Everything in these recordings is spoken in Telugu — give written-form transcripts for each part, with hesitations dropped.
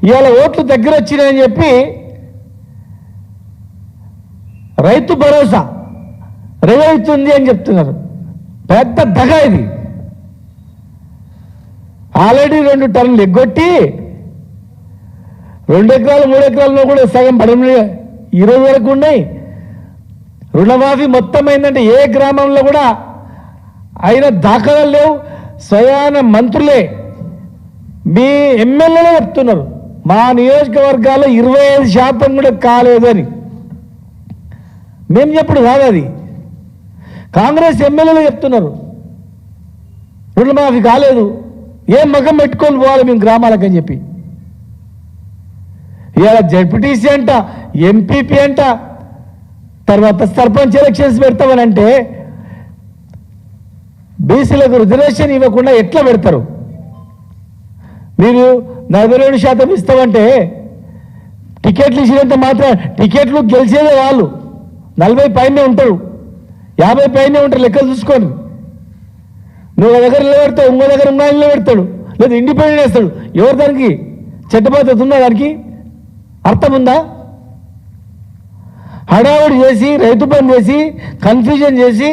ఇవాళ ఓట్లు దగ్గర వచ్చినాయని చెప్పి రైతు భరోసా రేవైతుంది అని చెప్తున్నారు. పెద్ద దగ ఇది. ఆల్రెడీ 2 టన్నులు ఎగ్గొట్టి 2 ఎకరాలు 3 ఎకరాల్లో కూడా సగం పడమని ఈరోజు వరకు ఉన్నాయి. రుణమాఫీ మొత్తం అయిందంటే ఏ గ్రామంలో కూడా అయిన దాఖలాలు లేవు. స్వయాన మంత్రులే మీ ఎమ్మెల్యేలే చెప్తున్నారు మా నియోజకవర్గాల్లో 25% కూడా కాలేదని. మేము చెప్పుడు కాదు, అది కాంగ్రెస్ ఎమ్మెల్యేలు చెప్తున్నారు రుణమాఫీ కాలేదు. ఏం మగం పెట్టుకొని పోవాలి మేము గ్రామాలకని చెప్పి. ఇవాళ జడ్పీటీసీ అంట, ఎంపీపీ అంట, తర్వాత సర్పంచ్ ఎలక్షన్స్ పెడతామని అంటే బీసీలకు రిజర్వేషన్ ఇవ్వకుండా ఎట్లా పెడతారు? మీరు 42% ఇస్తామంటే టికెట్లు ఇచ్చినంత మాత్రం టికెట్లు గెలిచేదే వాళ్ళు 40 పైనే ఉంటారు, 50 పైనే ఉంటారు. లెక్కలు చూసుకొని నువ్వు దగ్గర నిలబెడతావు, ఇంకో దగ్గర ఉన్న నిలబెడతాడు, లేదా ఇండిపెండెంట్ వేస్తాడు. ఎవరు దానికి చట్టబద్ధత ఉందా? దానికి అర్థం ఉందా? హడావుడి చేసి రైతు బంద్ చేసి కన్ఫ్యూజన్ చేసి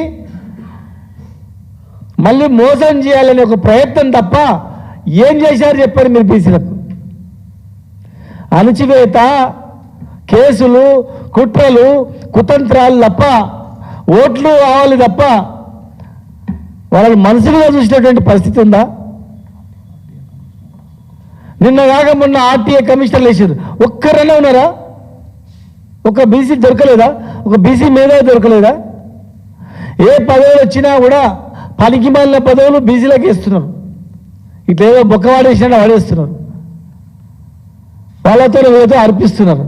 మళ్ళీ మోసం చేయాలనే ఒక ప్రయత్నం తప్ప ఏం చేశారు చెప్పారు మీరు? బీసీలకు అణచివేత, కేసులు, కుట్రలు, కుతంత్రాలు తప్ప ఓట్లు కావాలి తప్ప వాళ్ళని మనసులుగా చూసినటువంటి పరిస్థితి ఉందా? నిన్న కాక మొన్న ఆర్టీఏ కమిషనర్లు వేసారు. ఒక్కరైనా ఉన్నారా? ఒక బీసీ దొరకలేదా? ఒక బీసీ మీద దొరకలేదా? ఏ పదవులు వచ్చినా కూడా పనికి మాలిన పదవులు బీసీలకు ఇస్తున్నారు. ఇట్లేదో బొక్కవాడేసినా వాడేస్తున్నారు, వాళ్ళతో వీళ్ళతో అర్పిస్తున్నారు.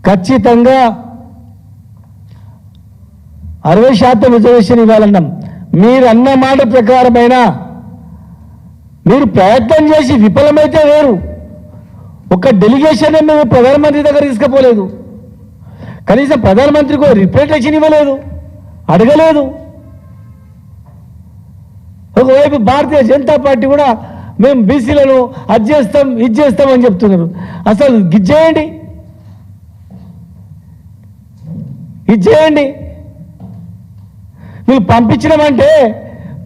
ఖచ్చితంగా 60% రిజర్వేషన్ ఇవ్వాలన్నాం. మీరు అన్న మాట ప్రకారమైన మీరు ప్రయత్నం చేసి విఫలమైతే వేరు. ఒక డెలిగేషన్ మేము ప్రధానమంత్రి దగ్గర తీసుకుపోలేదు, కనీసం ప్రధానమంత్రికి రిప్రజెంటేషన్ ఇవ్వలేదు, అడగలేదు. ఒకవైపు భారతీయ జనతా పార్టీ కూడా మేము బీసీలను అది చేస్తాం ఇది చేస్తామని చెప్తున్నారు. అసలు గిజ్జేయండి, ఇచ్చేయండి. మీరు పంపించడమంటే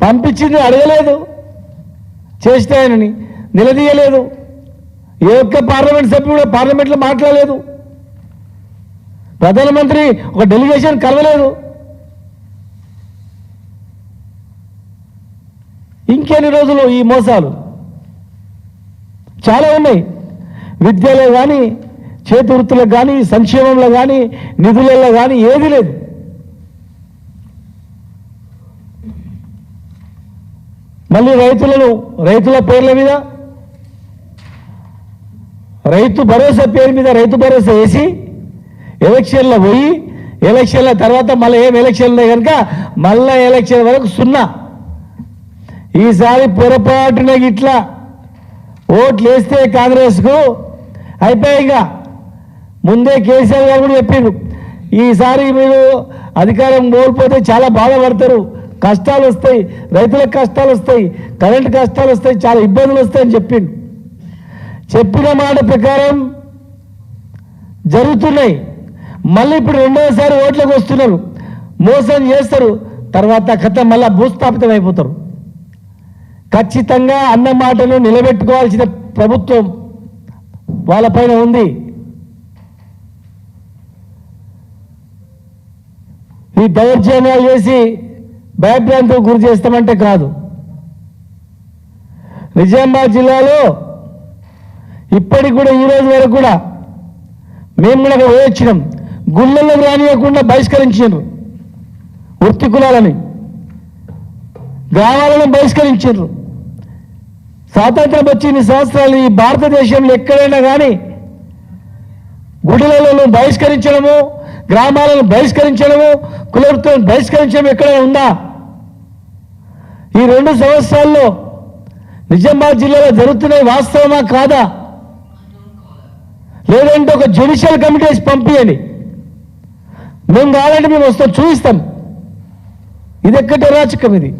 పంపించింది అడగలేదు, చేస్తాయనని నిలదీయలేదు. ఏ ఒక్క పార్లమెంట్ సభ్యుడు కూడా పార్లమెంట్లో మాట్లాడలేదు. ప్రధానమంత్రి ఒక డెలిగేషన్ కలవలేదు. ఇంకెన్ని రోజులు ఈ మోసాలు? చాలా ఉన్నాయి. విద్యలో కానీ, చేతి వృత్తులకు కానీ, సంక్షేమంలో కానీ, నిధులలో కానీ ఏది లేదు. మళ్ళీ రైతుల పేర్ల మీద రైతు భరోసా పేరు మీద రైతు భరోసా వేసి ఎలక్షన్లో పోయి ఎలక్షన్ల తర్వాత మళ్ళీ ఏం ఎలక్షన్ ఉన్నాయి కనుక మళ్ళా ఎలక్షన్ వరకు 0. ఈసారి పొరపాటున ఇట్లా ఓట్లు వేస్తే కాంగ్రెస్కు అయిపోయిగా ముందే కేసీఆర్ గారు కూడా చెప్పిండు, ఈసారి మీరు అధికారం కోల్పోతే చాలా బాధపడతారు, కష్టాలు వస్తాయి, రైతులకు కష్టాలు వస్తాయి, కరెంటు కష్టాలు వస్తాయి, చాలా ఇబ్బందులు వస్తాయని చెప్పిండు. చెప్పిన మాట ప్రకారం జరుగుతున్నాయి. మళ్ళీ ఇప్పుడు 2వసారి ఓట్లకు వస్తున్నారు, మోసం చేస్తారు, తర్వాత కథ మళ్ళా భూస్థాపితం అయిపోతారు. ఖచ్చితంగా అన్న మాటను నిలబెట్టుకోవాల్సిన ప్రభుత్వం వాళ్ళపైన ఉంది. ఈ దౌర్జన్యాలు చేసి భయభ్రాంతికి గురి చేస్తామంటే కాదు. నిజామాబాద్ జిల్లాలో ఇప్పటికి కూడా ఈ రోజు వరకు కూడా మేము కూడా వేయించినాం. గుళ్ళల్లో రానియకుండా బహిష్కరించారు, వృత్తి కులాలని గ్రామాలను బహిష్కరించారు. స్వాతంత్రం వచ్చి ఇన్ని సంవత్సరాలు ఈ భారతదేశంలో ఎక్కడైనా కానీ గుడులను బహిష్కరించడము, గ్రామాలను బహిష్కరించడము, కులవృత్తులను బహిష్కరించడం ఎక్కడైనా ఉందా? ఈ 2 సంవత్సరాల్లో నిజామాబాద్ జిల్లాలో జరుగుతున్నాయి వాస్తవమా కాదా? లేదంటే ఒక జ్యుడిషియల్ కమిటీ పంపించండి, మేము కావాలంటే మేము వస్తాం, చూపిస్తాం. ఇది ఎక్కడి రాచకం ఇది?